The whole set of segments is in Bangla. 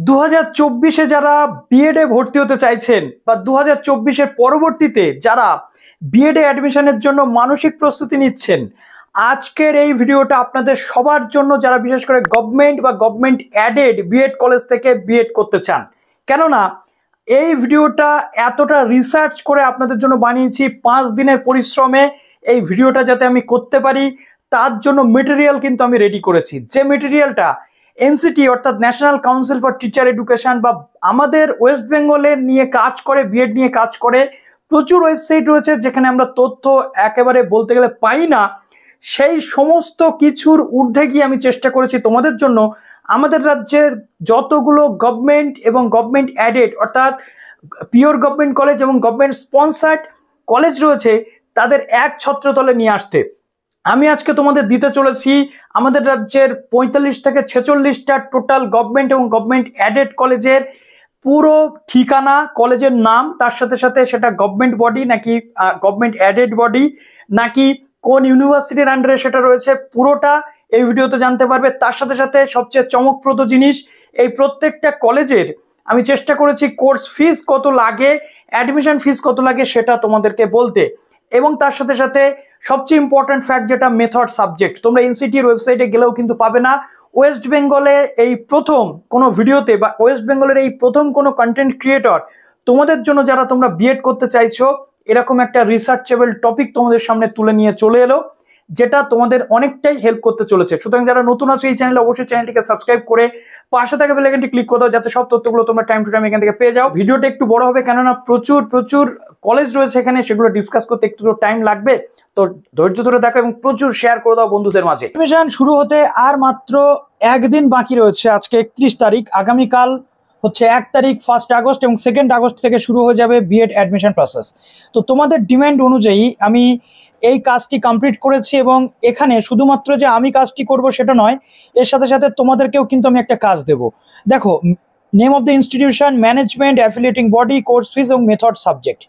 2024-এ যারা বিএডে ভর্তি হতে চাইছেন বা 2024-এর পরবর্তীতে যারা বিএডে অ্যাডমিশনের জন্য মানসিক প্রস্তুতি নিচ্ছেন, আজকের এই ভিডিওটা আপনাদের সবার জন্য, যারা বিশেষ করে গভর্নমেন্ট বা গভর্নমেন্ট অ্যাডেড বিএড কলেজ থেকে বিএড করতে চান। কেননা এই ভিডিওটা এতটা রিসার্চ করে আপনাদের জন্য বানিয়েছি, 5 দিনের পরিশ্রমে এই ভিডিওটা যাতে আমি করতে পারি তার জন্য মেটেরিয়াল কিন্তু আমি রেডি করেছি। যে মেটেরিয়ালটা এনসিটি অর্থাৎ national council for teacher education বা আমাদের ওয়েস্ট বেঙ্গলের নিয়ে কাজ করে, বিএড নিয়ে কাজ করে প্রচুর ওয়েবসাইট রয়েছে যেখানে আমরা তথ্য একেবারে বলতে গেলে পাই না, সেই সমস্ত কিছুর ঊর্ধ্বে গিয়ে আমি চেষ্টা করেছি তোমাদের জন্য আমাদের রাজ্যের যতগুলো গভর্নমেন্ট এবং গভর্নমেন্ট অ্যাডেড অর্থাৎ পিওর গভর্নমেন্ট কলেজ এবং গভর্নমেন্ট স্পন্সার্ড কলেজ রয়েছে তাদের এক ছত্রতলে নিয়ে আসতে। আমি আজকে তোমাদের দিতে চলেছি আমাদের রাজ্যের 45 থেকে 46টা টোটাল গভর্নমেন্ট এবং গভর্নমেন্ট অ্যাডেড কলেজের পুরো ঠিকানা, কলেজের নাম, তার সাথে সাথে সেটা গভর্নমেন্ট বডি নাকি গভর্নমেন্ট অ্যাডেড বডি নাকি কোন ইউনিভার্সিটির আন্ডারে সেটা রয়েছে, পুরোটা এই ভিডিওতে জানতে পারবে। তার সাথে সাথে সবচেয়ে চমকপ্রদ জিনিস, এই প্রত্যেকটা কলেজের আমি চেষ্টা করেছি কোর্স ফিস কত লাগে, অ্যাডমিশন ফিস কত লাগে সেটা তোমাদেরকে বলতে। এবং তার সাথে সাথে সবচেয়ে ইম্পর্টেন্ট ফ্যাক্ট যেটা মেথড সাবজেক্ট, তোমরা এনসিটির ওয়েবসাইটে গেলেও কিন্তু পাবে না। ওয়েস্ট বেঙ্গলের এই প্রথম কোনো ভিডিওতে বা ওয়েস্ট বেঙ্গলের এই প্রথম কোনো কন্টেন্ট ক্রিয়েটর তোমাদের জন্য, যারা তোমরা বিএড করতে চাইছো, এরকম একটা রিসার্চেবল টপিক তোমাদের সামনে তুলে নিয়ে চলে এলো যেটা তোমাদের অনেকটাই হেল্প করতে চলেছে। সুতরাং যারা নতুন আছো এই চ্যানেলে অবশ্যই চ্যানেলটিকে সাবস্ক্রাইব করে পাশে থাকা বেল আইকনটি ক্লিক করে দাও যাতে সব তথ্যগুলো তোমরা টাইম টু টাইম এখান থেকে পেয়ে যাও। ভিডিওটা একটু বড় হবে কেননা প্রচুর কলেজ রয়েছে এখানে, সেগুলো ডিসকাস করতে একটু টাইম লাগবে, তো ধৈর্য ধরে দেখো এবং প্রচুর শেয়ার করে দাও বন্ধুদের মাঝে। অ্যাডমিশন শুরু হতে আর মাত্র একদিন বাকি রয়েছে। আজকে 31 তারিখ, আগামীকাল হচ্ছে 1 তারিখ 1 আগস্ট এবং 2 আগস্ট থেকে শুরু হয়ে যাবে বিএড অ্যাডমিশন প্রসেস। তো তোমাদের ডিমান্ড অনুযায়ী আমি এই কাজটি কমপ্লিট করেছি এবং এখানে শুধুমাত্র যে আমি কাজটি করব সেটা নয়, এর সাথে সাথে তোমাদেরকেও কিন্তু আমি একটা কাজ দেব। দেখো, name of the institution, management, affiliating body, course fees এবং মেথড সাবজেক্ট,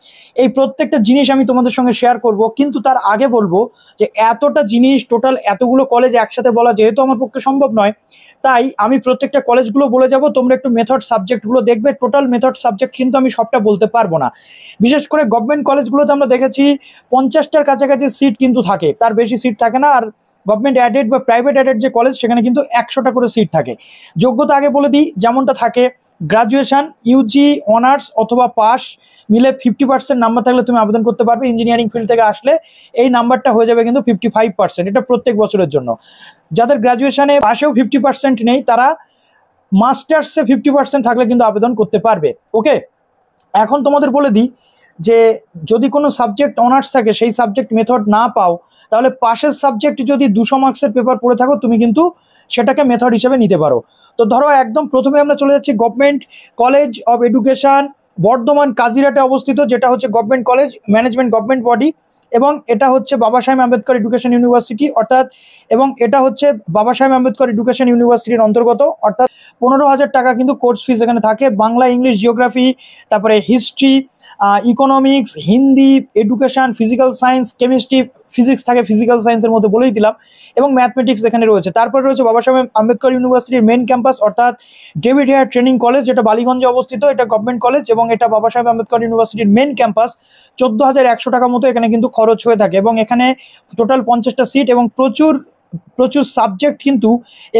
এই প্রত্যেকটা জিনিস আমি তোমাদের সঙ্গে শেয়ার করব। কিন্তু তার আগে বলবো যে এতটা জিনিস, টোটাল এতগুলো কলেজ একসাথে বলা যেহেতু আমার পক্ষে সম্ভব নয়, তাই আমি প্রত্যেকটা কলেজগুলো বলে যাব, তোমরা একটু মেথড সাবজেক্টগুলো দেখবে। টোটাল মেথড সাবজেক্ট কিন্তু আমি সবটা বলতে পারবো না। বিশেষ করে গভর্নমেন্ট কলেজগুলোতে আমরা দেখেছি 50টার কাছাকাছি সিট কিন্তু থাকে, তার বেশি সিট থাকে না। আর গভর্নমেন্ট অ্যাডেড বা প্রাইভেট অ্যাডেড যে কলেজ সেখানে কিন্তু 100টা করে সিট থাকে। যোগ্যতা আগে বলে দিই, যেমনটা থাকে গ্রাজুয়েশন, ইউজি, অনার্স অথবা পাস মিলে 50% নাম্বার থাকলে তুমি আবেদন করতে পারবে। ইঞ্জিনিয়ারিং ফিল্ড থেকে আসলে এই নাম্বারটা হয়ে যাবে কিন্তু 55%, এটা প্রত্যেক বছরের জন্য। যাদের গ্রাজুয়েশনে পাশেও 50% নেই তারা মাস্টার্সে 50% থাকলে কিন্তু আবেদন করতে পারবে। ওকে, এখন তোমাদের বলে দিই যে যদি কোনো সাবজেক্ট অনার্স থাকে, সেই সাবজেক্ট মেথড না পাও, তাহলে পাশের সাবজেক্ট যদি 200 মার্কসের পেপার পড়ে থাকো তুমি কিন্তু সেটাকে মেথড হিসেবে নিতে পারো। তো ধরো একদম প্রথমে আমরা চলে যাচ্ছি government college of education Bardhaman কাজিরাটে অবস্থিত, যেটা হচ্ছে government college, management government body, এবং এটা হচ্ছে বাবা সাহেব আম্বেদকর এডুকেশন ইউনিভার্সিটি অর্থাৎ, এবং এটা হচ্ছে বাবা সাহেব আম্বেদকর এডুকেশন ইউনিভার্সিটির অন্তর্গত, অর্থাৎ 15,000 টাকা কিন্তু কোর্স ফিস এখানে থাকে। বাংলা, ইংলিশ, জিওগ্রাফি, তারপরে history, economics, Hindi, education, physical science, chemistry, physics থাকে ফিজিক্যাল সায়েন্সের মধ্যে বলেই দিলাম, এবং ম্যাথমেটিক্স এখানে রয়েছে। তারপরে রয়েছে বাবা সাহেব আম্বেদকর ইউনিভার্সিটির মেন ক্যাম্পাস অর্থাৎ ডেভিড হেয়ার ট্রেনিং কলেজ, যেটা বালিগঞ্জে অবস্থিত, এটা গভর্নমেন্ট কলেজ এবং এটা বাবা সাহেব আম্বেদকর ইউনিভার্সিটির মেন ক্যাম্পাস। 14,100 টাকা মতো এখানে কিন্তু খরচ হয়ে থাকে এবং এখানে টোটাল 50টা সিট এবং প্রচুর সাবজেক্ট কিন্তু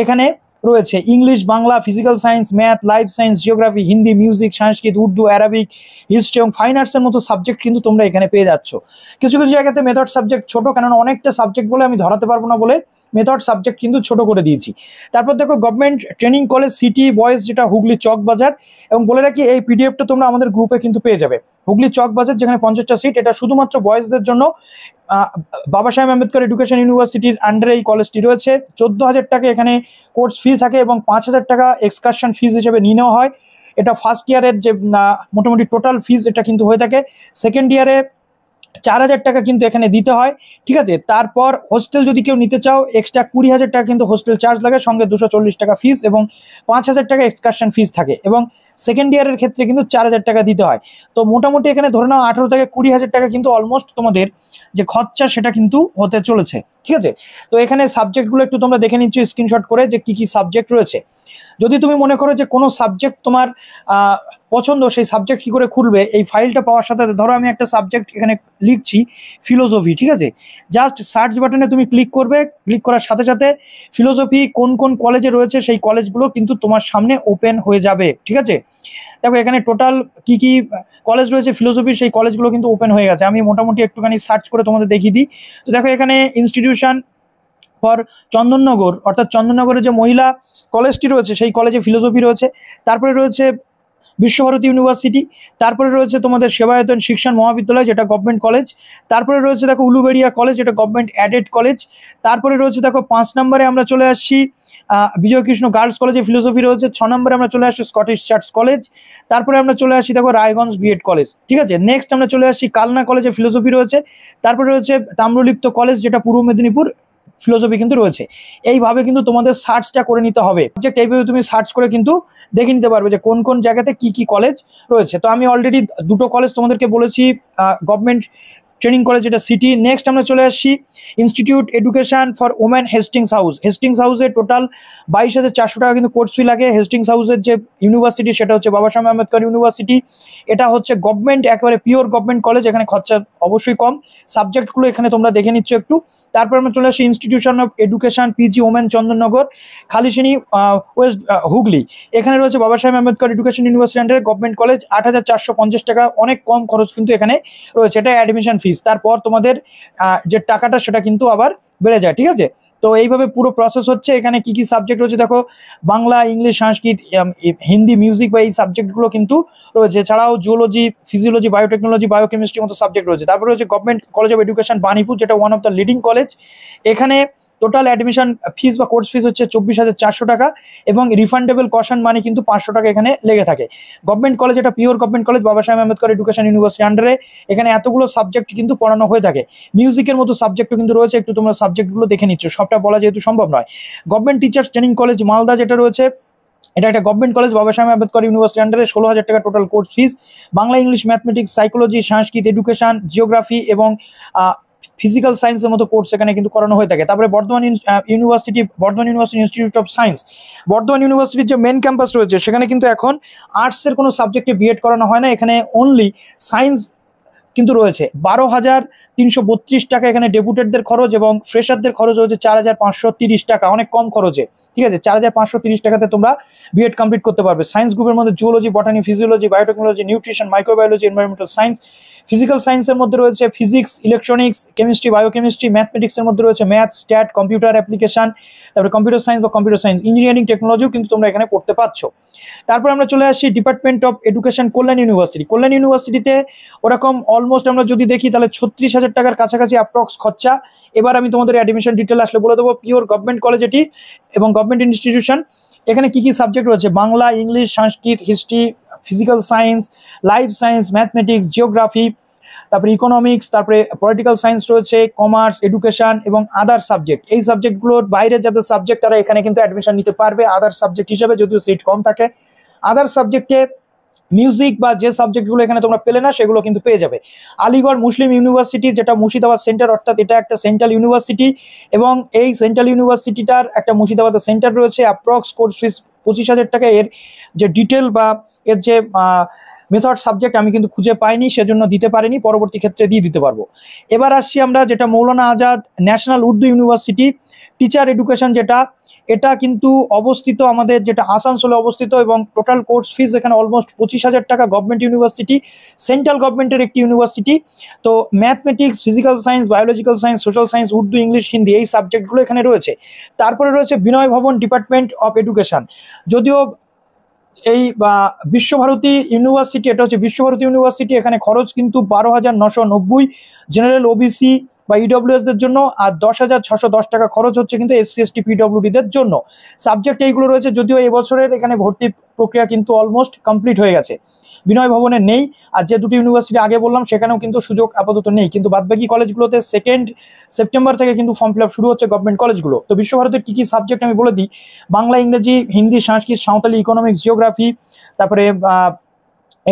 এখানে রয়েছে। English, Bangla, physical science, math, life science, geography, Hindi, music, Sanskrit, Urdu, Arabic, history এবং ফাইন আর্টসের মতো সাবজেক্ট কিন্তু তোমরা এখানে পেয়ে যাচ্ছ। কিছু জায়গাতে মেথড সাবজেক্ট ছোট, কেননা অনেকটা সাবজেক্ট বলে আমি ধরাতে পারবো না বলে মেথড সাবজেক্ট কিন্তু ছোট করে দিয়েছি। তারপর দেখো government training college city boys, যেটা হুগলি চক বাজার, এবং বলে রাখি এই পিডিএফটা তোমরা আমাদের গ্রুপে কিন্তু পেয়ে যাবে। হুগলি চক বাজার, যেখানে 50টা সিট, এটা শুধুমাত্র বয়েজদের জন্য। বাবা সাহেব আম্বেদকর এডুকেশন ইউনিভার্সিটির আন্ডারে এই কলেজটি রয়েছে। 14,000 টাকা এখানে কোর্স ফি থাকে এবং 5,000 টাকা এক্সকারশন ফিজ হিসেবে নিয়ে নেওয়া হয়। এটা ফার্স্ট ইয়ারের যে মোটামুটি টোটাল ফিজ এটা কিন্তু হয়ে থাকে। সেকেন্ড ইয়ারে 4,000 টাকা কিন্তু এখানে দিতে হয়, ঠিক আছে। তারপর হোস্টেল যদি কেউ নিতে চাও এক্সট্রা 20,000 টাকা কিন্তু হোস্টেল চার্জ লাগে, সঙ্গে 240 টাকা ফিস এবং 5,000 টাকা এক্সকারশন ফিস থাকে, এবং সেকেন্ড ইয়ারের ক্ষেত্রে কিন্তু 4,000 টাকা দিতে হয়। তো মোটামুটি এখানে ধরে নাও 18 থেকে 20,000 টাকা কিন্তু অলমোস্ট তোমাদের যে খরচা সেটা কিন্তু হতে চলেছে, ঠিক আছে। তো এখানে সাবজেক্টগুলো একটু তোমরা দেখে নিচ্ছ স্ক্রিনশট করে যে কি কি সাবজেক্ট রয়েছে। যদি তুমি মনে করো যে কোনো সাবজেক্ট তোমার পছন্দ, সেই সাবজেক্ট কী করে খুলবে, এই ফাইলটা পাওয়ার সাথে ধরো আমি একটা সাবজেক্ট এখানে লিখছি ফিলোসফি, ঠিক আছে। জাস্ট সার্চ বাটনে তুমি ক্লিক করবে, ক্লিক করার সাথে সাথে ফিলোসফি কোন কোন কলেজে রয়েছে সেই কলেজগুলো কিন্তু তোমার সামনে ওপেন হয়ে যাবে, ঠিক আছে। দেখো এখানে টোটাল কি কি কলেজ রয়েছে ফিলোসফির, সেই কলেজগুলো কিন্তু ওপেন হয়ে গেছে। আমি মোটামুটি একটুখানি সার্চ করে তোমাদের দেখিয়ে দিই। তো দেখো এখানে ইনস্টিটিউশন ফর চন্দননগর, অর্থাৎ চন্দননগরের যে মহিলা কলেজটি রয়েছে সেই কলেজে ফিলোসফি রয়েছে। তারপরে রয়েছে বিশ্বভারতী ইউনিভার্সিটি, তারপরে রয়েছে তোমাদের সেবায়তন শিক্ষণ মহাবিদ্যালয় যেটা গভর্নমেন্ট কলেজ, তারপরে রয়েছে দেখো উলুবেড়িয়া কলেজ যেটা গভর্নমেন্ট অ্যাডেড কলেজ, তারপরে রয়েছে দেখো 5 নম্বরে আমরা চলে আসছি বিজয়কৃষ্ণ গার্লস কলেজে ফিলোসফি রয়েছে, 6 নম্বরে আমরা চলে আসছি স্কটিশ চার্চ কলেজ, তারপরে আমরা চলে আসি দেখো রায়গঞ্জ বিএড কলেজ, ঠিক আছে। নেক্সট আমরা চলে আসছি কালনা কলেজে ফিলোসফি রয়েছে, তারপরে রয়েছে তাম্রলিপ্ত কলেজ যেটা পূর্ব মেদিনীপুর ফিলোসফি কিন্তু রয়েছে। এইভাবে কিন্তু তোমাদের সার্চটা করে নিতে হবে, সাবজেক্ট এইভাবে তুমি সার্চ করে কিন্তু দেখে নিতে পারবে যে কোন কোন জায়গাতে কি কি কলেজ রয়েছে। তো আমি অলরেডি দুটো কলেজ তোমাদেরকে বলেছি, গভর্নমেন্ট ট্রেনিং কলেজ যেটা সিটি। নেক্সট আমরা চলে আসছি institute education for women Hastings house. Hastings হাউসে টোটাল 22,400 টাকা কিন্তু কোর্স ফি লাগে। হেস্টিংস হাউসের যে ইউনিভার্সিটি সেটা হচ্ছে বাবা সাহেব আম্বেদকর ইউনিভার্সিটি। এটা হচ্ছে গভর্নমেন্ট, একেবারে পিওর গভর্নমেন্ট কলেজ, এখানে খরচা অবশ্যই কম। সাবজেক্টগুলো এখানে তোমরা দেখে নিচ্ছ একটু। তারপর আমরা চলে আসি institution of education PG women Chandannagar Khalisani west Hooghly. এখানে রয়েছে বাবা সাহেব আম্বেদকর এডুকেশন ইউনিভার্সিটি আন্ডারে গভর্নমেন্ট কলেজ, 8,450 টাকা, অনেক কম খরচ কিন্তু এখানে রয়েছে। এটা অ্যাডমিশন ফিস, তারপর তোমাদের যে টাকাটা সেটা কিন্তু আবার বেড়ে যায়, ঠিক আছে। তো এইভাবে পুরো প্রসেস হচ্ছে। এখানে কি কি সাবজেক্ট রয়েছে দেখো, বাংলা, ইংলিশ, সংস্কৃত, হিন্দি, মিউজিক বা এই সাবজেক্টগুলো কিন্তু রয়েছে। এছাড়াও জুওলজি, ফিজিওলজি, বায়োটেকনোলজি, বায়োকেমিস্ট্রির মতো সাবজেক্ট রয়েছে। তারপরে রয়েছে government college of education Banipur যেটা one of the leading college. এখানে টোটাল অ্যাডমিশন ফিস বা কোর্স ফিস হচ্ছে 24,400 টাকা, এবং রিফান্ডেবল কশন মানি কিন্তু 500 টাকা এখানে লেগে থাকে। গভর্নমেন্ট কলেজ, এটা পিওর গভর্নমেন্ট কলেজ বাবা সাহেব আম্বেদকর এডুকেশন ইউনিভার্সিটি আন্ডারে। এখানে এতগুলো সাবজেক্ট কিন্তু পড়ানো হয়ে থাকে, মিউজিকের মতো সাবজেক্টও কিন্তু রয়েছে। একটু তোমরা সাবজেক্টগুলো দেখে নিচ্ছ, সবটা বলা যেহেতু সম্ভব নয়। Government teachers training college Malda যেটা রয়েছে, এটা একটা গভর্নমেন্ট কলেজ বাবা সাহেব আম্বেদকর ইউনিভার্সিটি আন্ডারে, 16,000 টাকা total course fees. Bangla, English, mathematics, psychology, Sanskrit, education, geography এবং ফিজিক্যাল সায়েন্সের মতো কোর্স এখানে কিন্তু করানো হয়ে থাকে। তারপরে Bardhaman university institute of science, Bardhaman ইউনিভার্সিটির যে মেন ক্যাম্পাস রয়েছে সেখানে কিন্তু এখন আর্টসের কোনো সাবজেক্টে বিএড করানো হয় না, এখানে অনলি সায়েন্স কিন্তু রয়েছে। 12,332 টাকা এখানে ডেপুটেডদের খরচ, এবং ফ্রেশারদের খরচ হচ্ছে 4,530 টাকা, অনেক কম খরচে, ঠিক আছে। 4,530 টাকাতে তোমরা বিএড কমপ্লিট করতে পারবে। সায়েন্স গ্রুপের মধ্যে zoology, botany, physiology, biotechnology, nutrition, microbiology, environmental science. Physical সায়েন্সের মধ্যে রয়েছে ফিজিক্স, ইলেকট্রনিক্স, কেমিস্ট্রি, বায়োকেমিস্ট্রি। ম্যাথমেটিক্সের মধ্যে রয়েছে ম্যাথ, স্ট্যাট, কম্পিউটার অ্যাপ্লিকেশন, তারপরে কম্পিউটার সায়েন্স বা কম্পিউটার সায়েন্স। ইঞ্জিনিয়ারিং টেকনোলজিও কিন্তু তোমরা এখানে পড়তে পারছো। তারপর আমরা চলে আসছি department of education Kalyan university. Kalyan ইউনিভার্সিটিতে ওরকম অলমোস্ট আমরা যদি দেখি তাহলে 36,000 টাকার কাছাকাছি অ্যাপ্রক্স খরচা। এবার আমি তোমাদের অ্যাডমিশন ডিটেল আসলে বলে দেবো। পিওর গভর্নমেন্ট কলেজ এটি এবং গভর্নমেন্ট ইনস্টিটিউশন। এখানে কি কি সাবজেক্ট রয়েছে, Bangla, English, Sanskrit, history, physical science, life science, mathematics, geography, তারপরে ইকোনমিক্স, তারপরে পলিটিক্যাল সায়েন্স রয়েছে, কমার্স, এডুকেশন এবং আদার সাবজেক্ট। এই সাবজেক্টগুলোর বাইরে যাদের সাবজেক্ট তারা এখানে কিন্তু অ্যাডমিশন নিতে পারবে আদার সাবজেক্ট হিসেবে, যদিও সিট কম থাকে। আদার সাবজেক্টে মিউজিক বা যে সাবজেক্টগুলো এখানে তোমরা পেলে না সেগুলো কিন্তু পেয়ে যাবে। আলিগড় মুসলিম ইউনিভার্সিটি যেটা মুর্শিদাবাদ সেন্টার, অর্থাৎ এটা একটা সেন্ট্রাল ইউনিভার্সিটি, এবং এই সেন্ট্রাল ইউনিভার্সিটিটার একটা মুর্শিদাবাদের সেন্টার রয়েছে। অ্যাপ্রক্স কোর্স ফিস 25,000 টাকা। এর যে ডিটেল বা এর যে মেথড সাবজেক্ট আমি কিন্তু খুঁজে পাইনি, সেজন্য দিতে পারিনি, পরবর্তী ক্ষেত্রে দিয়ে দিতে পারবো। এবার আসছি আমরা যেটা Maulana Azad national Urdu university teacher education, যেটা এটা কিন্তু অবস্থিত আমাদের যেটা আসানসোলে অবস্থিত, এবং টোটাল কোর্স ফিস এখানে অলমোস্ট 25,000 টাকা। গভর্নমেন্ট ইউনিভার্সিটি, সেন্ট্রাল গভর্নমেন্টের একটি ইউনিভার্সিটি। তো mathematics, physical science, biological science, social science, Urdu, English, Hindi এই সাবজেক্টগুলো এখানে রয়েছে। তারপরে রয়েছে বিনয় ভবন ডিপার্টমেন্ট অফ এডুকেশন। যদিও এই বিশ্বভারতী ইউনিভার্সিটি, এটা হচ্ছে বিশ্বভারতী ইউনিভার্সিটি, এখানে খরচ কিন্তু 12,990 জেনারেল, ওবিসি বা ইডব্লিউএস দের জন্য, আর 10,610 টাকা খরচ হচ্ছে কিন্তু SC ST PWD দের জন্য। সাবজেক্ট এইগুলো রয়েছে। যদিও এবছরের এখানে ভর্তি প্রক্রিয়া কিন্তু অলমোস্ট কমপ্লিট হয়ে গেছে। বিনয় ভবনে নেই, আর যে দুটি ইউনিভার্সিটি আগে বললাম সেখানেও কিন্তু সুযোগ আপাতত নেই, কিন্তু বাদবাকি কলেজগুলোতে 2 সেপ্টেম্বর থেকে কিন্তু ফর্ম ফিল আপ শুরু হচ্ছে গভর্নমেন্ট কলেজগুলো। তো বিশ্বভারতীর কী কী সাবজেক্ট আমি বলে দিই। বাংলা, ইংরেজি, হিন্দি, সংস্কৃত, সাঁওতালি, ইকোনমিক্স, জিওগ্রাফি, তারপরে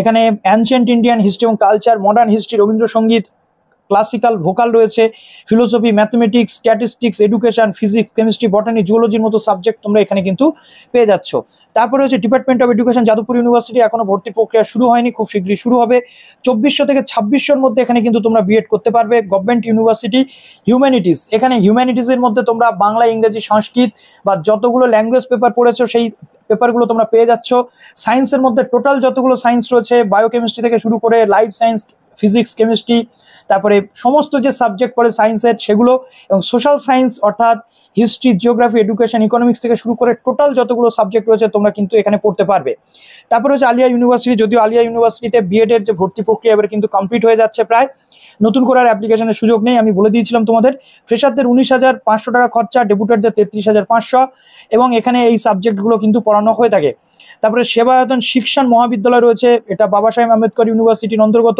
এখানে অ্যানশিয়েন্ট ইন্ডিয়ান হিস্ট্রি এবং culture, modern history, Rabindrasangeet, classical vocal রয়েছে, philosophy, mathematics, statistics, education, physics, chemistry, botany, জুওলজির মতো সাবজেক্ট তোমরা এখানে কিন্তু পেয়ে যাচ্ছ। তারপরে হচ্ছে department of education, Jadavpur university, এখনো ভর্তি প্রক্রিয়া শুরু হয়নি, খুব শীঘ্রই শুরু হবে। 2400 থেকে 2600-র মধ্যে এখানে কিন্তু তোমরা বিএড করতে পারবে। গভর্নমেন্ট ইউনিভার্সিটি হিউম্যানিটিস, এখানে হিউম্যানিটিসের মধ্যে তোমরা বাংলা, ইংরেজি, সংস্কৃত বা যতগুলো ল্যাঙ্গুয়েজ পেপার পড়েছো সেই পেপারগুলো তোমরা পেয়ে যাচ্ছ। সায়েন্সের মধ্যে টোটাল যতগুলো সায়েন্স রয়েছে, বায়োকেমিস্ট্রি থেকে শুরু করে লাইফ সায়েন্স, ফিজিক্স, কেমিস্ট্রি, তারপরে সমস্ত যে সাবজেক্ট পড়ে সায়েন্সের সেগুলো, এবং সোশ্যাল সায়েন্স অর্থাৎ হিস্ট্রি, জিওগ্রাফি, এডুকেশন, ইকোনমিক্স থেকে শুরু করে টোটাল যতগুলো সাবজেক্ট রয়েছে তোমরা কিন্তু এখানে পড়তে পারবে। তারপরে হচ্ছে আলিয়া ইউনিভার্সিটি, যদিও আলিয়া ইউনিভার্সিটিতে বিএড এর যে ভর্তি প্রক্রিয়া এবার কিন্তু কমপ্লিট হয়ে যাচ্ছে প্রায়, নতুন করে আর অ্যাপ্লিকেশনের সুযোগ নেই, আমি বলে দিয়েছিলাম তোমাদের। ফ্রেশারদের 19,500 টাকা খরচা, ডেপুটারদের 33,500, এবং এখানে এই সাবজেক্টগুলো কিন্তু পড়ানো হয়ে থাকে। তারপরে সেবায়তন শিক্ষণ মহাবিদ্যালয় রয়েছে, এটা বাবা সাহেব আম্বেদকর ইউনিভার্সিটির অন্তর্গত।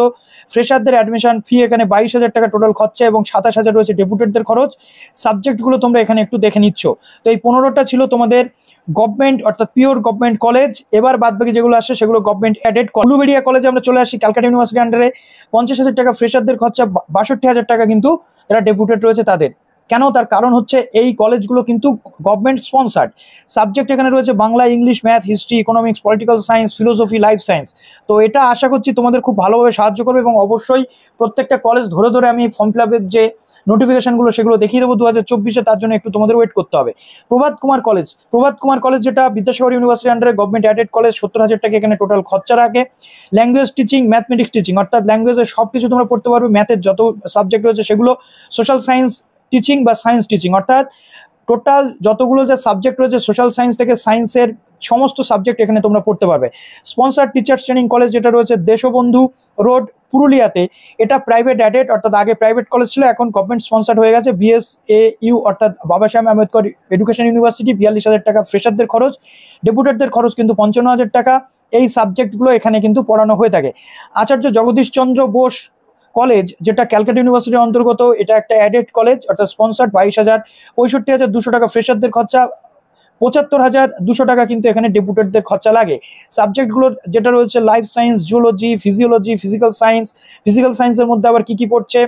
ফ্রেশারদের অ্যাডমিশন ফি এখানে 22,000 টাকা টোটাল খরচা, এবং 27,000 রয়েছে ডেপুটেডদের খরচ। সাবজেক্টগুলো তোমরা এখানে একটু দেখে নিচ্ছ। তো এই 15টা ছিল তোমাদের গভর্নমেন্ট অর্থাৎ পিওর গভর্নমেন্ট কলেজ। এবার বাদবাকি যেগুলো আসে সেগুলো গভর্নমেন্ট অ্যাডেড। উলুবেড়িয়া কলেজে আমরা চলে আসি, ক্যালকাটা ইউনিভার্সিটি আন্ডারে 50,000 টাকা ফ্রেশারদের খরচা, 62,000 টাকা কিন্তু যারা ডেপুটেড রয়েছে তাদের। কেন? তার কারণ হচ্ছে এই কলেজগুলো কিন্তু গভর্নমেন্ট স্পন্সার্ড। সাবজেক্ট এখানে রয়েছে Bangla, English, math, history, economics, political science, philosophy, life science. তো এটা আশা করছি তোমাদের খুব ভালোভাবে সাহায্য করবে, এবং অবশ্যই প্রত্যেকটা কলেজ ধরে ধরে আমি ফর্ম ফিল আপের যে নোটিফিকেশনগুলো সেগুলো দেখিয়ে দেবো 2024-এ, তার জন্য একটু তোমাদের ওয়েট করতে হবে। প্রভাত কুমার কলেজ যেটা বিদ্যাসাগর ইউনিভার্সিটি আন্ডারে গভর্নমেন্ট অ্যাডেড কলেজ, 70,000 টাকা এখানে টোটাল খরচা রাখে। ল্যাঙ্গুয়েজ টিচিং, ম্যাথমেটিক্স টিচিং, অর্থাৎ ল্যাঙ্গুয়েজের সব কিছু তোমরা পড়তে পারবে, ম্যাথের যত সাবজেক্ট রয়েছে সেগুলো, সোশ্যাল সায়েন্স টিচিং বা সায়েন্স টিচিং, অর্থাৎ টোটাল যতগুলো যে সাবজেক্ট রয়েছে সোশ্যাল সায়েন্স থেকে সায়েন্সের সমস্ত সাবজেক্ট এখানে তোমরা পড়তে পারবে। স্পন্সার টিচার্স ট্রেনিং কলেজ যেটা রয়েছে দেশবন্ধু রোড, পুরুলিয়াতে, এটা প্রাইভেট অ্যাডেড, অর্থাৎ আগে প্রাইভেট কলেজ ছিল, এখন গভর্নমেন্ট স্পন্সার্ড হয়ে গেছে। BSAU অর্থাৎ বাবা সাহেব আম্বেদকর এডুকেশন ইউনিভার্সিটি, 42,000 টাকা ফ্রেশারদের খরচ, ডেপুটেডদের খরচ কিন্তু 55,000 টাকা। এই সাবজেক্টগুলো এখানে কিন্তু পড়ানো হয়ে থাকে। আচার্য জগদীশ চন্দ্র বোস কলেজ যেটা ক্যালকাটা ইউনিভার্সিটির অন্তর্গত, এটা একটা অ্যাডেড কলেজ অর্থাৎ স্পন্সার্ড, 22,000, 65,200 টাকা ফ্রেশারদের খরচা, 75,200 টাকা কিন্তু এখানে ডেপুটেডদের খরচা লাগে। সাবজেক্টগুলো যেটা রয়েছে life science, zoology, physiology, physical সায়েন্সের মধ্যে আবার কি কি পড়ছে,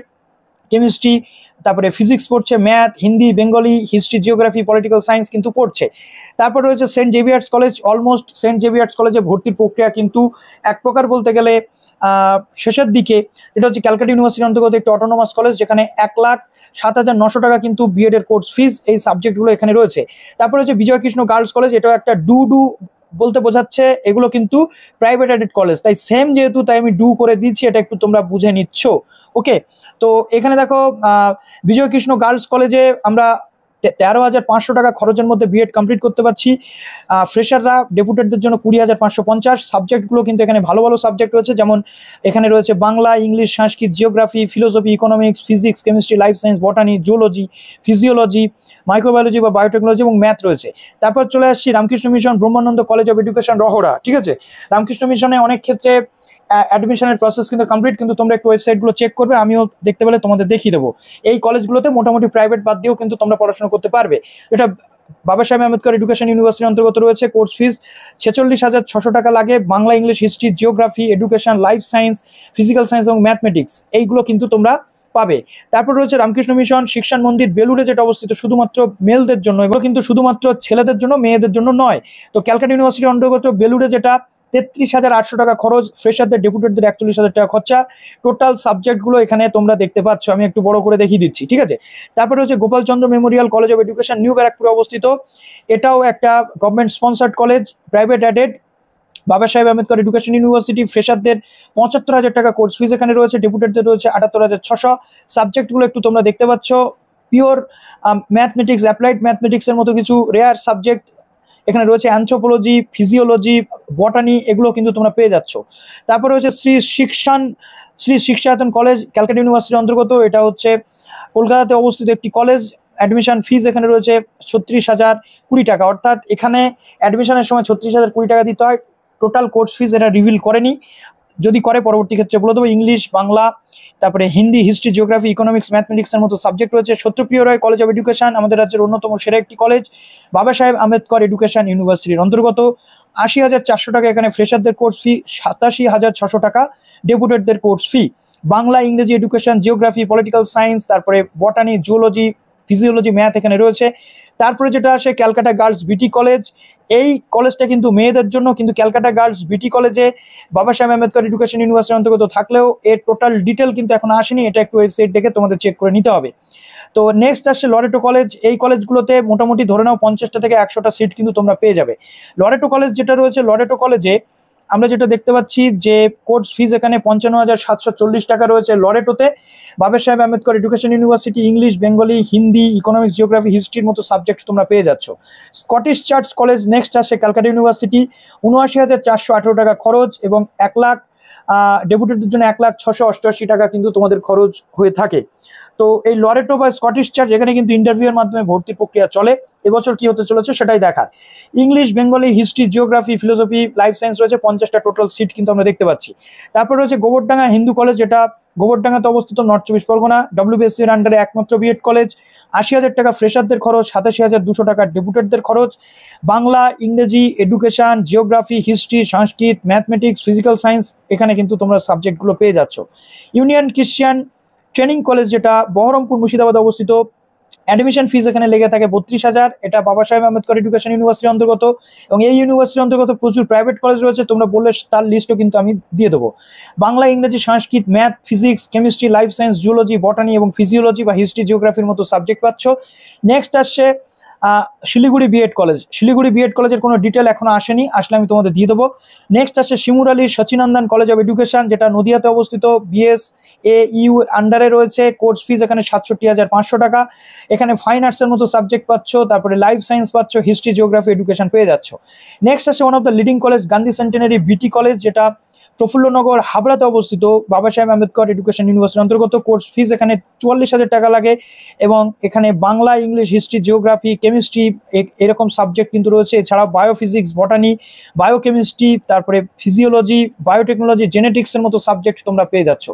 কেমিস্ট্রি, তারপরে ফিজিক্স পড়ছে, math, Hindi, Bengali, history, geography, political science কিন্তু পড়ছে। তারপর রয়েছে Saint Xavier's college. Almost Saint Xavier's কলেজে ভর্তির প্রক্রিয়া কিন্তু এক প্রকার বলতে গেলে শেষের দিকে। এটা হচ্ছে ক্যালকাটা ইউনিভার্সিটির অন্তর্গত একটি অটোনোমাস কলেজ, যেখানে 1,07,900 টাকা কিন্তু বিএড এর কোর্স ফিস। এই সাবজেক্টগুলো এখানে রয়েছে। তারপর হচ্ছে বিজয়কৃষ্ণ গার্লস কলেজ, এটাও একটা ডু বলতে বোঝাচ্ছে, এগুলো কিন্তু প্রাইভেট অ্যাডেড কলেজ, তাই সেম যেহেতু তাই আমি ডু করে দিচ্ছি, এটা একটু তোমরা বুঝে নিচ্ছ। ওকে, তো এখানে দেখো বিজয়কৃষ্ণ গার্লস কলেজে আমরা 13,500 টাকা খরচের মধ্যে বিএড কমপ্লিট করতে পারছি। ফ্রেশাররা ডেপুটেডদের জন্য 20,550। সাবজেক্টগুলো কিন্তু এখানে ভালো ভালো সাবজেক্ট রয়েছে, যেমন এখানে রয়েছে Bangla, English, Sanskrit, geography, philosophy, economics, physics, chemistry, life science, botany, zoology, physiology, microbiology বা বায়োটেকনোলজি এবং ম্যাথ রয়েছে। তারপর চলে আসছি Ramakrishna mission Brahmananda college of education Rahara. ঠিক আছে, রামকৃষ্ণ মিশনে অনেক ক্ষেত্রে অ্যাডমিশনের প্রসেস কিন্তু কমপ্লিট, কিন্তু তোমরা একটু ওয়েবসাইটগুলো চেক করবে, আমিও দেখতে পেলে তোমাদের দেখিয়ে দেবো। এই কলেজগুলোতে মোটামুটি প্রাইভেট বাদ দিয়েও কিন্তু তোমরা পড়াশোনা করতে পারবে। এটা বাবা সাহেব আম্বেদকর এডুকেশন ইউনিভার্সিটির অন্তর্গত রয়েছে। কোর্স ফিস 46,600 টাকা লাগে। Bangla, English, history, geography, education, life science, physical science এবং ম্যাথমেটিক্স, এইগুলো কিন্তু তোমরা পাবে। তারপর রয়েছে রামকৃষ্ণ মিশন শিক্ষণ মন্দির বেলুড়ে, যেটা অবস্থিত শুধুমাত্র মেলদের জন্য, এবং কিন্তু শুধুমাত্র ছেলেদের জন্য, মেয়েদের জন্য নয়। তো ক্যালকাটা ইউনিভার্সিটির অন্তর্গত বেলুড়ে, যেটা 33,800 টাকা খরচ, ফ্রেশারদের ডেপুটেডদের 41,000 টাকা খরচা। টোটাল সাবজেক্টগুলো এখানে তোমরা দেখতে পাচ্ছ, আমি একটু বড় করে দেখিয়ে দিচ্ছি। ঠিক আছে, তারপরে হচ্ছে Gopalchandra Memorial college of education new ব্যারাকপুরে অবস্থিত। এটাও একটা government sponsored college, private added, বাবা সাহেব আম্বেদকর এডুকেশন ইউনিভার্সিটি। ফ্রেশারদের 75,000 টাকা কোর্স ফিস এখানে রয়েছে, ডেপুটেডদের রয়েছে 78,600। সাবজেক্টগুলো একটু তোমরা দেখতে পাচ্ছ, পিওর ম্যাথমেটিক্স, অ্যাপ্লাইড ম্যাথমেটিক্সের মতো কিছু রেয়ার সাবজেক্ট এখানে রয়েছে, অ্যানথ্রোপোলজি, ফিজিওলজি, বটানি, এগুলো কিন্তু তোমরা পেয়ে যাচ্ছ। তারপরে হচ্ছে শ্রী শিক্ষায়তন কলেজ, ক্যালকাটা ইউনিভার্সিটির অন্তর্গত। এটা হচ্ছে কলকাতাতে অবস্থিত একটি কলেজ। অ্যাডমিশন ফিস এখানে রয়েছে 36,020 টাকা, অর্থাৎ এখানে অ্যাডমিশনের সময় 36,020 টাকা দিতে হয়। টোটাল কোর্স ফিজ এরা রিভিল করেনি, যদি করে পরবর্তী ক্ষেত্রে বলে দেবো। ইংলিশ, বাংলা, তারপরে হিন্দি, হিস্ট্রি, জিওগ্রাফি, ইকোনমিক্স, ম্যাথমেটিক্সের মতো সাবজেক্ট রয়েছে। সত্যপ্রিয় রায় কলেজ অফ এডুকেশন আমাদের রাজ্যের অন্যতম সেরা একটি কলেজ, বাবা সাহেব আম্বেদকর এডুকেশন ইউনিভার্সিটির অন্তর্গত। 80,400 টাকা এখানে ফ্রেশারদের কোর্স ফি, 87,600 টাকা ডেপুটেডদের কোর্স ফি। বাংলা, ইংরেজি, এডুকেশন, জিওগ্রাফি, পলিটিক্যাল সায়েন্স, তারপরে বটানি, জুওলজি, ফিজিওলজি, ম্যাথ এখানে রয়েছে। তারপরে যেটা আসে ক্যালকাটা গার্লস বিটি কলেজ, এই কলেজটা কিন্তু মেয়েদের জন্য, কিন্তু ক্যালকাটা গার্লস বিটি কলেজে বাবা সাহেব আম্বেদকর এডুকেশন ইউনিভার্সিটির অন্তর্গত থাকলেও এর টোটাল ডিটেল কিন্তু এখন আসেনি, এটা একটু ওয়েবসাইট দেখে তোমাদের চেক করে নিতে হবে। তো নেক্সট আসছে লরেটো কলেজ, এই কলেজগুলোতে মোটামুটি ধরে নাও 50টা থেকে 100টা সিট কিন্তু তোমরা পেয়ে যাবে। লরেটো কলেজ যেটা রয়েছে, লরেটো কলেজে আমরা যেটা দেখতে পাচ্ছি যে কোর্স ফিজ এখানে 55,740 টাকা রয়েছে লরেটোতে। Baba Saheb Ambedkar education university English, Bengali, Hindi, economics, geography, হিস্ট্রির মতো সাবজেক্ট তোমরা পেয়ে যাচ্ছ। স্কটিশ চার্চ কলেজ নেক্সট আসে ক্যালকাটা ইউনিভার্সিটি, 79,418 টাকা খরচ এবং 1 লাখ ডেপুটেডদের জন্য 1,688 টাকা কিন্তু তোমাদের খরচ হয়ে থাকে। তো এই লরেটো বা স্কটিশ চার্চ এখানে কিন্তু ইন্টারভিউয়ের মাধ্যমে ভর্তি প্রক্রিয়া চলে। এবছর কি হতে চলেছে সেটাই দেখার। English, Bengali, history, geography, philosophy, life science রয়েছে 50টা টোটাল সিট কিন্তু আমরা দেখতে পাচ্ছি। তারপর রয়েছে গোবরডাঙ্গা হিন্দু কলেজ, যেটা গোবরডাঙ্গাতে অবস্থিত, নর্থ 24 পরগনা, WBSC-র আন্ডারে একমাত্র বিএড কলেজ। 80,000 টাকা ফ্রেশারদের খরচ, 87,200 টাকা ডেপুটেডদের খরচ। বাংলা, ইংরেজি, এডুকেশন, জিওগ্রাফি, হিস্ট্রি, সংস্কৃত, ম্যাথমেটিক্স, ফিজিক্যাল সায়েন্স এখানে কিন্তু তোমরা সাবজেক্টগুলো পেয়ে যাচ্ছ। ইউনিয়ন ক্রিশ্চিয়ান ট্রেনিং কলেজ, যেটা বহরমপুর মুর্শিদাবাদে অবস্থিত, অ্যাডমিশন ফিজ এখানে লেগে থাকে 32,000, এটা বাবা সাহেব আম্বেদকর এডুকেশন ইউনিভার্সিটির অন্তর্গত। এবং এই ইউনিভার্সিটির অন্তর্গত প্রচুর প্রাইভেট কলেজ রয়েছে, তোমরা বললে তার লিস্টও কিন্তু আমি দিয়ে দেবো। বাংলা, ইংরেজি, Sanskrit, math, physics, chemistry, life science, zoology, botany এবং ফিজিওলজি বা হিস্ট্রি, জিওগ্রাফির মতো সাবজেক্ট পাচ্ছ। নেক্সট আসছে Siliguri B Ed college, Siliguri B Ed কলেজের কোনো ডিটেল এখনো আসেনি, আসলে আমি তোমাদের দিয়ে দেবো। নেক্সট আসছে Shimur Ali Sachinandan college of education, যেটা নদিয়াতে অবস্থিত, BSAEU আন্ডারে রয়েছে। কোর্স ফিজ এখানে 67,500 টাকা, এখানে ফাইন আর্টসের মতো সাবজেক্ট পাচ্ছ, তারপরে লাইফ সায়েন্স পাচ্ছ, হিস্ট্রি, জিওগ্রাফি, এডুকেশন পেয়ে যাচ্ছ। নেক্সট আসছে one of the leading college Gandhi centenary বিটি কলেজ, যেটা প্রফুল্লনগর হাবড়াতে অবস্থিত, বাবা সাহেব আম্বেদকর এডুকেশন ইউনিভার্সিটির অন্তর্গত। কোর্স ফিজ এখানে 44,000 টাকা লাগে এবং এখানে Bangla, English, history, geography, chemistry এরকম সাবজেক্ট কিন্তু রয়েছে। এছাড়াও বায়োফিজিক্স, বটানি, বায়োকেমিস্ট্রি, তারপরে ফিজিওলজি, বায়োটেকনোলজি, জেনেটিক্সের মতো সাবজেক্ট তোমরা পেয়ে যাচ্ছ।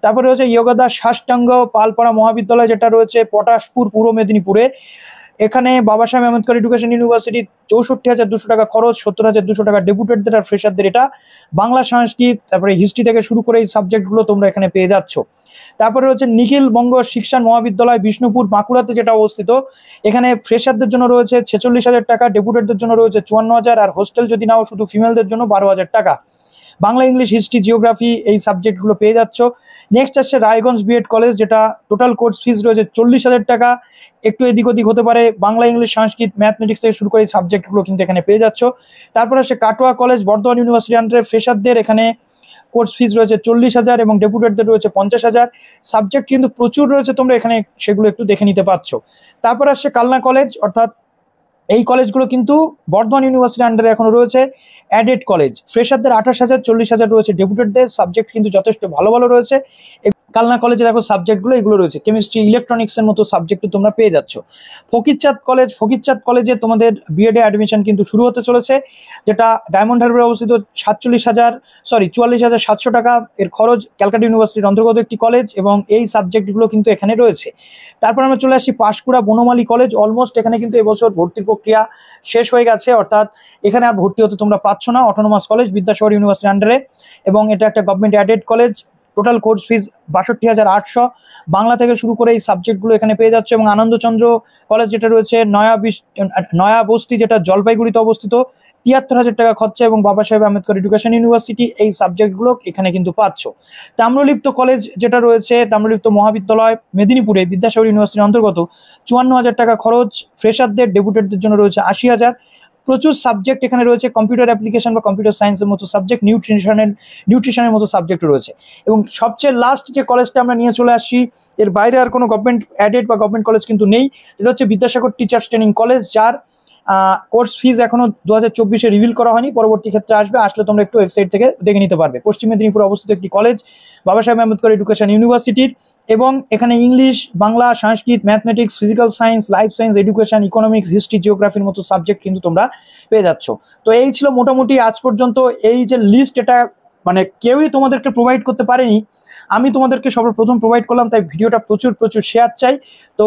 তারপরে রয়েছে যোগদা সাষ্টাঙ্গ পালপাড়া মহাবিদ্যালয়, যেটা রয়েছে পটাশপুর, পূর্ব মেদিনীপুরে। এখানে বাবা সাহেব আম্বেদকর এডুকেশন ইউনিভার্সিটি, 64,200 টাকা খরচ, 70,200 টাকা ডেপুটেডদের আর ফ্রেশারদের। এটা বাংলা, সংস্কৃত, তারপরে হিস্ট্রি থেকে শুরু করে এই সাবজেক্টগুলো তোমরা এখানে পেয়ে যাচ্ছ। তারপরে রয়েছে নিখিল বঙ্গ শিক্ষা মহাবিদ্যালয় বিষ্ণুপুর, বাঁকুড়াতে, যেটা অবস্থিত। এখানে ফ্রেশারদের জন্য রয়েছে 46,000 টাকা, ডেপুটেডদের জন্য রয়েছে 54,000, আর হোস্টেল যদি নাও শুধু ফিমেলদের জন্য 12,000 টাকা। বাংলা, ইংলিশ, হিস্ট্রি, জিওগ্রাফি এই সাবজেক্টগুলো পেয়ে যাচ্ছ। নেক্সট আসছে রায়গঞ্জ বিএড কলেজ, যেটা টোটাল কোর্স ফিজ রয়েছে 40,000 টাকা, একটু এদিক ওদিক হতে পারে, বাংলা, ইংলিশ, সংস্কৃত, ম্যাথমেটিক্স থেকে শুরু করে এই সাবজেক্টগুলো কিন্তু এখানে পেয়ে যাচ্ছ। তারপর আসছে কাটোয়া কলেজ বর্ধমান ইউনিভার্সিটি আন্ডারে, ফ্রেশারদের এখানে কোর্স ফিজ রয়েছে 40,000 এবং ডেপুটেডদের রয়েছে 50,000। সাবজেক্ট কিন্তু প্রচুর রয়েছে, তোমরা এখানে সেগুলো একটু দেখে নিতে পারছো। তারপর আসছে কালনা কলেজ, অর্থাৎ এই কলেজগুলো কিন্তু বর্ধমান ইউনিভার্সিটির আন্ডারে এখনো রয়েছে। অ্যাডেড কলেজ, ফ্রেশারদের 28,000, 40,000 রয়েছে, ডেপুটেডদের সাবজেক্ট কিন্তু যথেষ্ট ভালো ভালো রয়েছে। কালনা কলেজে দেখো সাবজেক্টগুলো এগুলো রয়েছে, কেমিস্ট্রি, ইলেকট্রনিক্সের মতো সাবজেক্ট তোমরা পেয়ে যাচ্ছ। ফকিরচাঁদ কলেজ, ফকিরচাঁদ কলেজে তোমাদের বিএডে অ্যাডমিশন কিন্তু শুরু হতে চলেছে, যেটা ডায়মন্ড হারবারে অবস্থিত। 44,700 টাকা এর খরচ, ক্যালকাটা ইউনিভার্সিটির অন্তর্গত একটি কলেজ এবং এই সাবজেক্টগুলো কিন্তু এখানে রয়েছে। তারপর আমরা চলে আসছি পাঁশকুড়া বনমালী কলেজ, অলমোস্ট এখানে কিন্তু এবছর ভর্তির প্রক্রিয়া শেষ হয়ে গেছে, অর্থাৎ এখানে আর ভর্তি হতে তোমরা পাচ্ছ না। অটোনোমাস কলেজ, বিদ্যাসাগর ইউনিভার্সিটির আন্ডারে এবং এটা একটা government added college. Total course fees 62,800, Bangla থেকে শুরু করে এই সাবজেক্টগুলো এখানে পেয়ে যাচ্ছে। এবং আনন্দচন্দ্র কলেজ, যেটা রয়েছে নয়া বস্তি, যেটা জলপাইগুড়িতে অবস্থিত, 73,000 টাকা খরচা এবং বাবা সাহেব আম্বেদকর এডুকেশন ইউনিভার্সিটি এই সাবজেক্টগুলো এখানে কিন্তু পাচ্ছ। তাম্রলিপ্ত কলেজ, যেটা রয়েছে তাম্রলিপ্ত মহাবিদ্যালয় মেদিনীপুরে, বিদ্যাসাগর ইউনিভার্সিটির অন্তর্গত, 54,000 টাকা খরচ, ফ্রেশারদের, ডেপুটেডদের জন্য রয়েছে 80,000। প্রচুর সাবজেক্ট এখানে রয়েছে, কম্পিউটার অ্যাপ্লিকেশন বা কম্পিউটার সায়েন্সের মতো সাবজেক্ট, নিউট্রিশনের মতো সাবজেক্ট রয়েছে। এবং সবচেয়ে লাস্ট যে কলেজটা আমরা নিয়ে চলে আসছি, এর বাইরে আর কোনো গভর্নমেন্ট অ্যাডেড বা গভর্নমেন্ট কলেজ কিন্তু নেই, এটা হচ্ছে বিদ্যাসাগর টিচার্স ট্রেনিং কলেজ, যার কোর্স ফিজ এখনো 2024-এ রিভিল করা হয়নি, পরবর্তী ক্ষেত্রে আসলে তোমরা একটু ওয়েবসাইট থেকে দেখে নিতে পারবে। পশ্চিম মেদিনীপুরে অবস্থিত একটি কলেজ, বাবা সাহেব আম্বেদকর এডুকেশন ইউনিভার্সিটির, এবং এখানে English, Bangla, Sanskrit, mathematics, physical science, life science, education, economics, history, জিওগ্রাফির মতো সাবজেক্ট কিন্তু তোমরা পেয়ে যাচ্ছ। তো এই ছিল মোটামুটি আজ পর্যন্ত এই যে লিস্ট, এটা মানে কেউই তোমাদেরকে প্রোভাইড করতে পারেনি, আমি তোমাদেরকে সর্বপ্রথম প্রোভাইড করলাম, তাই ভিডিওটা প্রচুর শেয়ার চাই। তো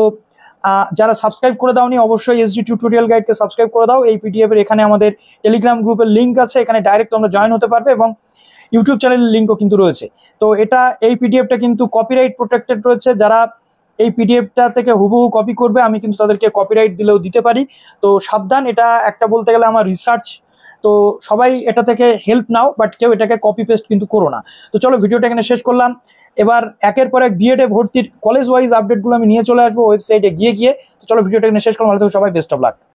যারা সাবস্ক্রাইব করে দাওনি অবশ্যই এসডি টিউটোরিয়াল গাইডকে সাবস্ক্রাইব করে দাও। এই পিডিএফ এর এখানে আমাদের টেলিগ্রাম গ্রুপের লিঙ্ক আছে, এখানে ডাইরেক্ট তোমরা জয়েন হতে পারবে, এবং ইউটিউব চ্যানেলের লিঙ্কও কিন্তু রয়েছে। তো এই পিডিএফটা কিন্তু কপিরাইট প্রোটেক্টেড রয়েছে, যারা এই পিডিএফটা থেকে হুবহু কপি করবে আমি কিন্তু তাদেরকে কপিরাইট দিলেও দিতে পারি। তো সাবধান, এটা একটা বলতে গেলে আমার রিসার্চ, তো সবাই এটা থেকে হেল্প নাও, বাট কেউ এটাকে কপি পেস্ট কিন্তু করো না। তো চলো ভিডিওটা এখানে শেষ করলাম। এবার একের পর এক বিএডে ভর্তির কলেজ ওয়াইজ আপডেটগুলো আমি নিয়ে চলে আসবো ওয়েবসাইটে গিয়ে। তো চলো ভিডিওটা এখানে শেষ করলাম, ভালো থেকো সবাই, বেস্ট অফ লাক।